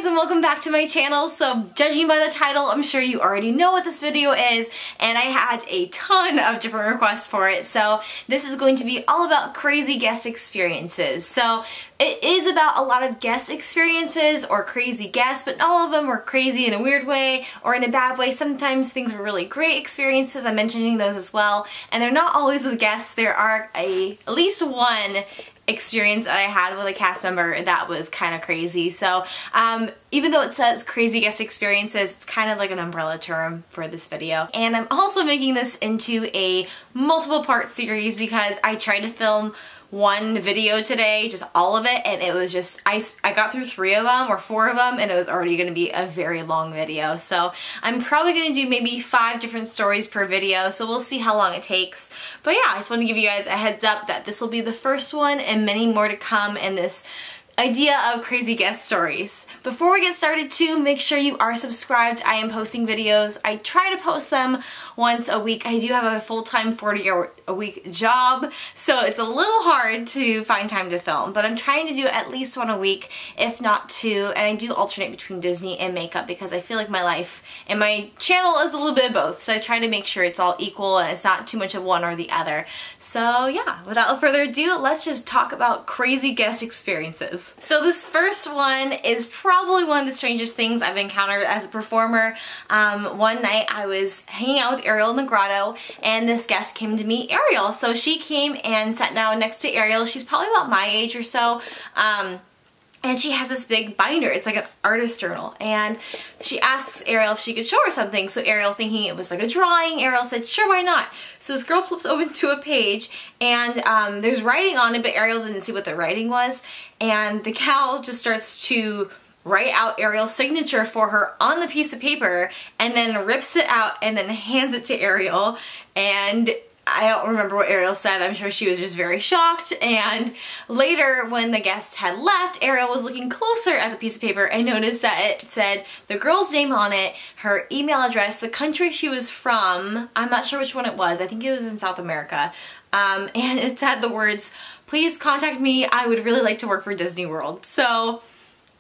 guys, and welcome back to my channel. So judging by the title, I'm sure you already know what this video is, and I had a ton of different requests for it. So this is going to be all about crazy guest experiences. So it is about a lot of guest experiences or crazy guests, but not all of them were crazy in a weird way or in a bad way. Sometimes things were really great experiences. I'm mentioning those as well, and they're not always with guests. There are at least one experience that I had with a cast member that was kind of crazy. So even though it says crazy guest experiences, it's kind of like an umbrella term for this video. And I'm also making this into a multiple part series because I tried to film one video today, just all of it, and it was just, I got through 3 of them or 4 of them, and it was already going to be a very long video. So I'm probably going to do maybe 5 different stories per video, so we'll see how long it takes. But yeah, I just want to give you guys a heads up that this will be the first one and many more to come in this idea of crazy guest stories. Before we get started too, make sure you are subscribed. I am posting videos. I try to post them once a week. I do have a full-time 40-hour-a-week job, so it's a little hard to find time to film, but I'm trying to do at least 1 a week, if not 2, and I do alternate between Disney and makeup because I feel like my life and my channel is a little bit of both, so I try to make sure it's all equal and it's not too much of one or the other. So yeah, without further ado, let's just talk about crazy guest experiences. So this first one is probably one of the strangest things I've encountered as a performer. One night I was hanging out with Ariel in the grotto, and this guest came to meet Ariel. So she came and sat down next to Ariel. She's probably about my age or so. And she has this big binder. It's like an artist journal. And she asks Ariel if she could show her something. So Ariel, thinking it was like a drawing, Ariel said, sure, why not? So this girl flips open to a page, and there's writing on it, but Ariel didn't see what the writing was. And the gal just starts to write out Ariel's signature for her on the piece of paper, and then rips it out and then hands it to Ariel. And I don't remember what Ariel said. I'm sure she was just very shocked. And later, when the guest had left, Ariel was looking closer at the piece of paper and noticed that it said the girl's name on it, her email address, the country she was from. I'm not sure which one it was. I think it was in South America. And it had the words, "Please contact me. I would really like to work for Disney World." So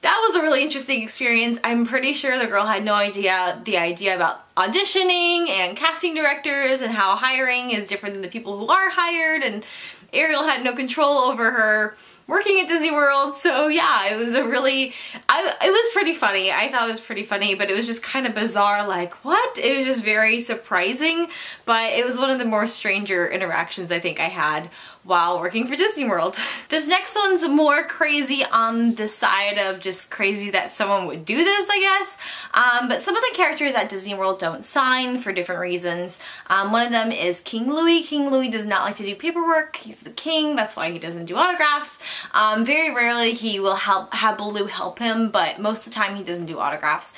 that was a really interesting experience. I'm pretty sure the girl had no idea about auditioning and casting directors and how hiring is different than the people who are hired, and Ariel had no control over her working at Disney World. So yeah, it was a really, it was pretty funny. I thought it was pretty funny, but it was just kind of bizarre, like, what? It was just very surprising, but it was one of the more stranger interactions I think I had while working for Disney World. This next one's more crazy on the side of just crazy that someone would do this, I guess. But some of the characters at Disney World don't sign for different reasons. One of them is King Louie. King Louie does not like to do paperwork. He's the king, that's why he doesn't do autographs. Very rarely he will have Baloo help him, but most of the time he doesn't do autographs.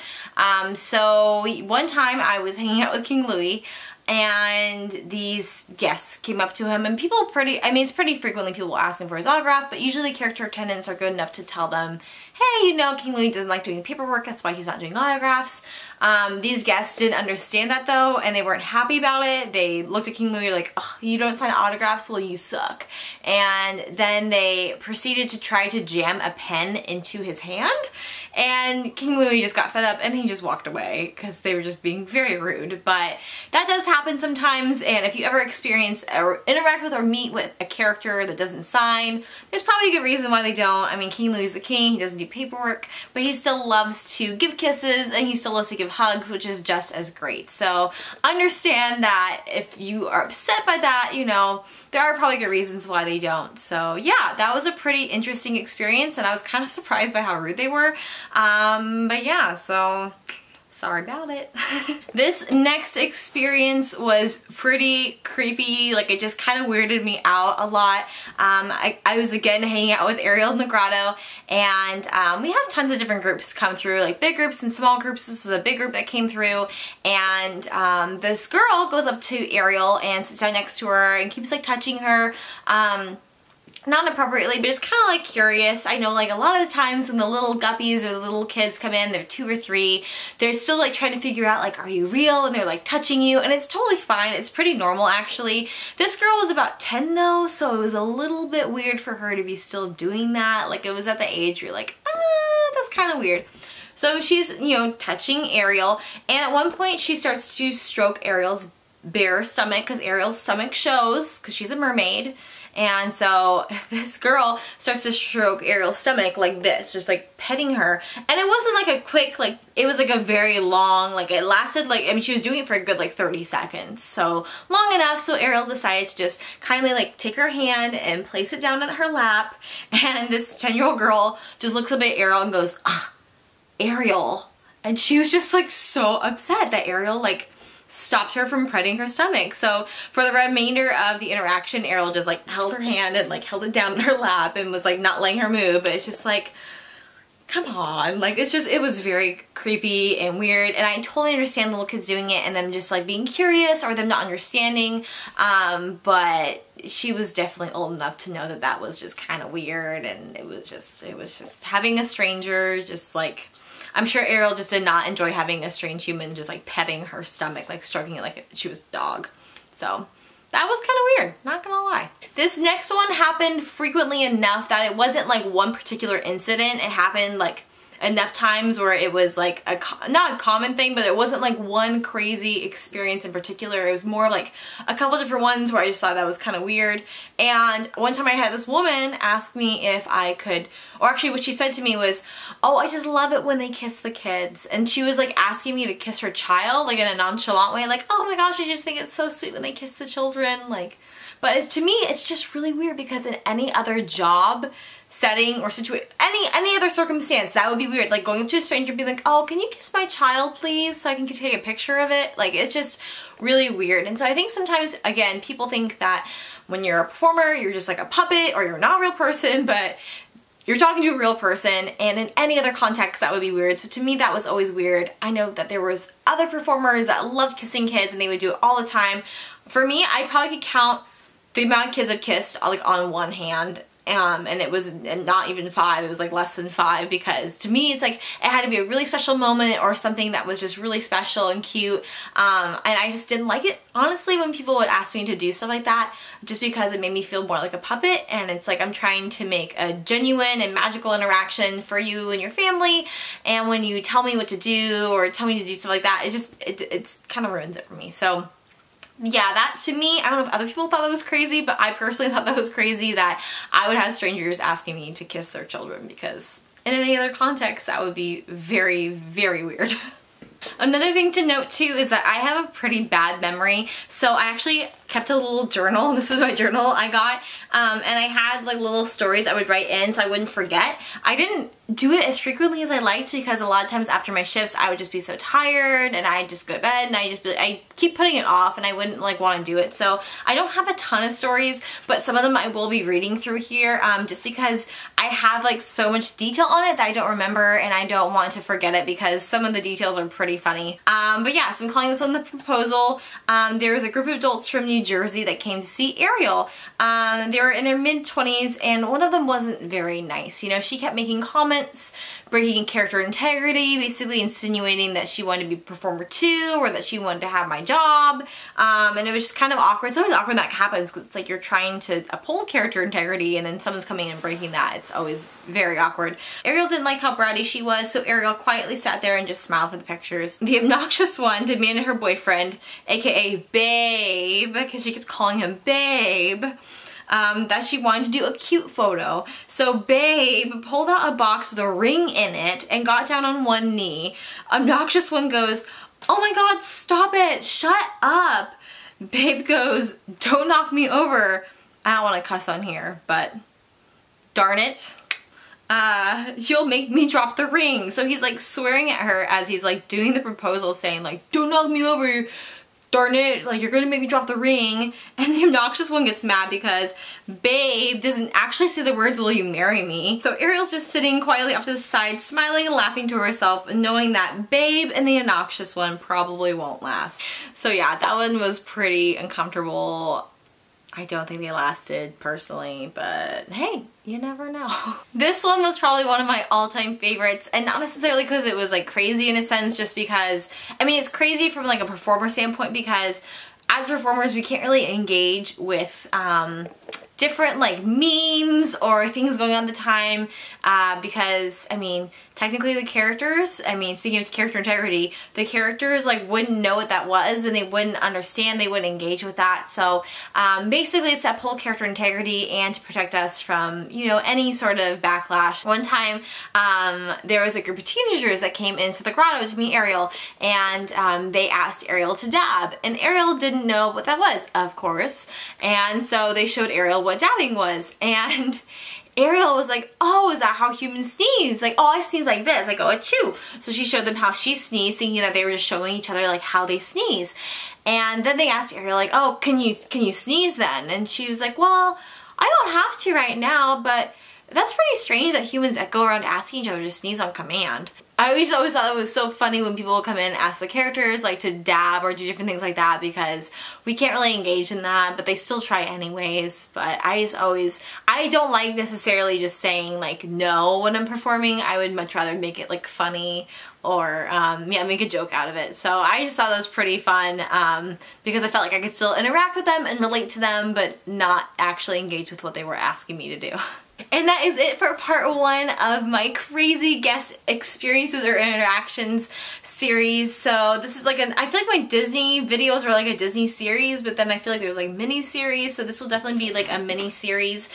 So one time I was hanging out with King Louie, and these guests came up to him, and people it's pretty frequently people ask him for his autograph, but usually character attendants are good enough to tell them, hey, you know, King Louie doesn't like doing paperwork, that's why he's not doing autographs. These guests didn't understand that though, and they weren't happy about it. They looked at King Louie like, oh, you don't sign autographs? Well, you suck. And then they proceeded to try to jam a pen into his hand, and King Louie just got fed up and he just walked away because they were just being very rude. But that does happen sometimes, and if you ever experience or interact with or meet with a character that doesn't sign, there's probably a good reason why they don't. I mean, King Louie's the king, he doesn't do paperwork, but he still loves to give kisses and he still loves to give hugs, which is just as great. So understand that if you are upset by that, you know, there are probably good reasons why they don't. So yeah, that was a pretty interesting experience, and I was kind of surprised by how rude they were. But yeah, so sorry about it. This next experience was pretty creepy. Like, it just kind of weirded me out a lot. I was again hanging out with Ariel in the grotto, and we have tons of different groups come through, like big groups and small groups. This was a big group that came through, and this girl goes up to Ariel and sits down next to her and keeps like touching her. Not appropriately, but just kind of like curious. I know like a lot of the times when the little guppies or the little kids come in, they're 2 or 3, they're still like trying to figure out like, are you real? And they're like touching you, and it's totally fine. It's pretty normal actually. This girl was about 10 though, so it was a little bit weird for her to be still doing that. Like, it was at the age where you're like, ah, that's kind of weird. So she's, you know, touching Ariel, and at one point she starts to stroke Ariel's bare stomach because Ariel's stomach shows because she's a mermaid. And so this girl starts to stroke Ariel's stomach like this, just like petting her. And it wasn't like a quick, like, it was like a very long, like it lasted like, I mean, she was doing it for a good like 30 seconds. So long enough, so Ariel decided to just kindly like take her hand and place it down on her lap. And this 10-year-old girl just looks up at Ariel and goes, "Ah, Ariel." And she was just like so upset that Ariel like stopped her from petting her stomach. So for the remainder of the interaction, Ariel just like held her hand and like held it down in her lap and was like not letting her move. But it's just like, come on, like it's just, it was very creepy and weird, and I totally understand the little kids doing it and them just like being curious or them not understanding, but she was definitely old enough to know that that was just kind of weird, and it was just having a stranger just like, I'm sure Ariel just did not enjoy having a strange human just like petting her stomach, like stroking it like she was a dog. So that was kind of weird, not gonna lie. This next one happened frequently enough that it wasn't like one particular incident. It happened like enough times where it was like not a common thing, but it wasn't like one crazy experience in particular. It was more like a couple different ones where I just thought that was kind of weird. And one time I had this woman ask me if I could, or actually what she said to me was, "Oh, I just love it when they kiss the kids." And she was like asking me to kiss her child, like in a nonchalant way, like, "Oh my gosh, I just think it's so sweet when they kiss the children." Like, but to me, it's just really weird because in any other job setting or situation, any other circumstance, that would be weird. Like going up to a stranger and being like, "Oh, can you kiss my child please so I can take a picture of it?" Like it's just really weird. And so I think sometimes, again, people think that when you're a performer, you're just like a puppet or you're not a real person, but you're talking to a real person, and in any other context that would be weird. So to me that was always weird. I know that there was other performers that loved kissing kids and they would do it all the time. For me, I probably could count the amount of kids I've kissed like on one hand. And it was not even 5, it was like less than 5, because to me it's like it had to be a really special moment or something that was just really special and cute, and I just didn't like it honestly when people would ask me to do stuff like that, just because it made me feel more like a puppet, and it's like I'm trying to make a genuine and magical interaction for you and your family, and when you tell me what to do or tell me to do stuff like that, it's kind of ruins it for me. So yeah, that to me, I don't know if other people thought that was crazy, but I personally thought that was crazy that I would have strangers asking me to kiss their children, because in any other context that would be very, very weird. Another thing to note too is that I have a pretty bad memory, so I actually kept a little journal. This is my journal I got, and I had like little stories I would write in so I wouldn't forget. I didn't do it as frequently as I liked because a lot of times after my shifts I would just be so tired and I'd just go to bed and I keep putting it off and I wouldn't like want to do it. So I don't have a ton of stories, but some of them I will be reading through here, just because I have like so much detail on it that I don't remember and I don't want to forget it because some of the details are pretty funny. But yeah, so I'm calling this one The Proposal. There was a group of adults from New Jersey that came to see Ariel. They were in their mid-20s and one of them wasn't very nice. You know, she kept making comments breaking character integrity, basically insinuating that she wanted to be performer 2 or that she wanted to have my job, and it was just kind of awkward. It's always awkward when that happens because it's like you're trying to uphold character integrity and then someone's coming and breaking that. It's always very awkward. Ariel didn't like how bratty she was, so Ariel quietly sat there and just smiled for the pictures. The obnoxious one demanded her boyfriend, aka Babe, because she kept calling him Babe, that she wanted to do a cute photo. So Babe pulled out a box with a ring in it and got down on one knee. Obnoxious one goes, "Oh my god, stop it, shut up." Babe goes, "Don't knock me over." I don't want to cuss on here, but darn it. You'll make me drop the ring. So he's like swearing at her as he's like doing the proposal, saying like, "Don't knock me over, darn it, like you're gonna make me drop the ring." And the obnoxious one gets mad because Babe doesn't actually say the words, "Will you marry me?" So Ariel's just sitting quietly off to the side, smiling and laughing to herself, knowing that Babe and the obnoxious one probably won't last. So yeah, that one was pretty uncomfortable. I don't think they lasted personally, but hey, you never know. This one was probably one of my all-time favorites, and not necessarily because it was like crazy in a sense, just because, I mean, it's crazy from like a performer standpoint because as performers we can't really engage with different like memes or things going on at the time, because I mean technically the characters, I mean, speaking of character integrity, the characters like wouldn't know what that was and they wouldn't understand, they wouldn't engage with that. So basically it's to uphold character integrity and to protect us from, you know, any sort of backlash. One time there was a group of teenagers that came into the grotto to meet Ariel, and they asked Ariel to dab, and Ariel didn't know what that was, of course, and so they showed Ariel what dabbing was, and Ariel was like, oh, is that how humans sneeze? Like, oh, I sneeze like this. I go, achoo. So she showed them how she sneezed, thinking that they were just showing each other like how they sneeze. And then they asked Ariel like, oh, can you sneeze then? And she was like, well, I don't have to right now, but that's pretty strange that humans go around asking each other to sneeze on command. I always thought it was so funny when people would come in and ask the characters like to dab or do different things like that, because we can't really engage in that, but they still try anyways. But I don't like necessarily just saying like no when I'm performing. I would much rather make it like funny or yeah, make a joke out of it. So I just thought that was pretty fun because I felt like I could still interact with them and relate to them, but not actually engage with what they were asking me to do. And that is it for part 1 of my crazy guest experiences or interactions series. So this is like I feel like my Disney videos were like a Disney series, but then I feel like there's like mini series. So this will definitely be like a mini series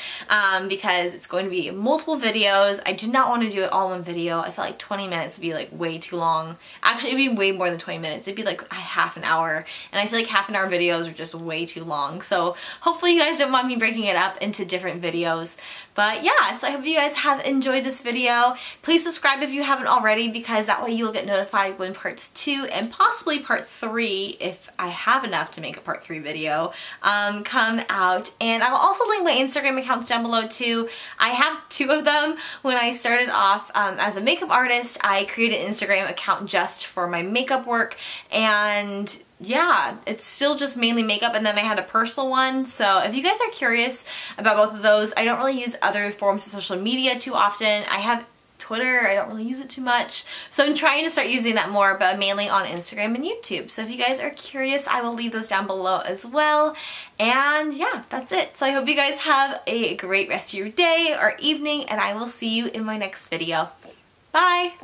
because it's going to be multiple videos. I do not want to do it all in one video. I feel like 20 minutes would be like way too long. Actually, it'd be way more than 20 minutes. It'd be like a half an hour. And I feel like half an hour videos are just way too long. So hopefully you guys don't mind me breaking it up into different videos. But yeah, so I hope you guys have enjoyed this video. Please subscribe if you haven't already, because that way you'll get notified when parts 2 and possibly part 3, if I have enough to make a part 3 video, come out. And I will also link my Instagram accounts down below too. I have 2 of them. When I started off as a makeup artist, I created an Instagram account just for my makeup work, and yeah, it's still just mainly makeup, and then I had a personal one. So if you guys are curious about both of those, I don't really use other forms of social media too often. I have Twitter, I don't really use it too much. So I'm trying to start using that more, but mainly on Instagram and YouTube. So if you guys are curious, I will leave those down below as well. And yeah, that's it. So I hope you guys have a great rest of your day or evening, and I will see you in my next video. Bye!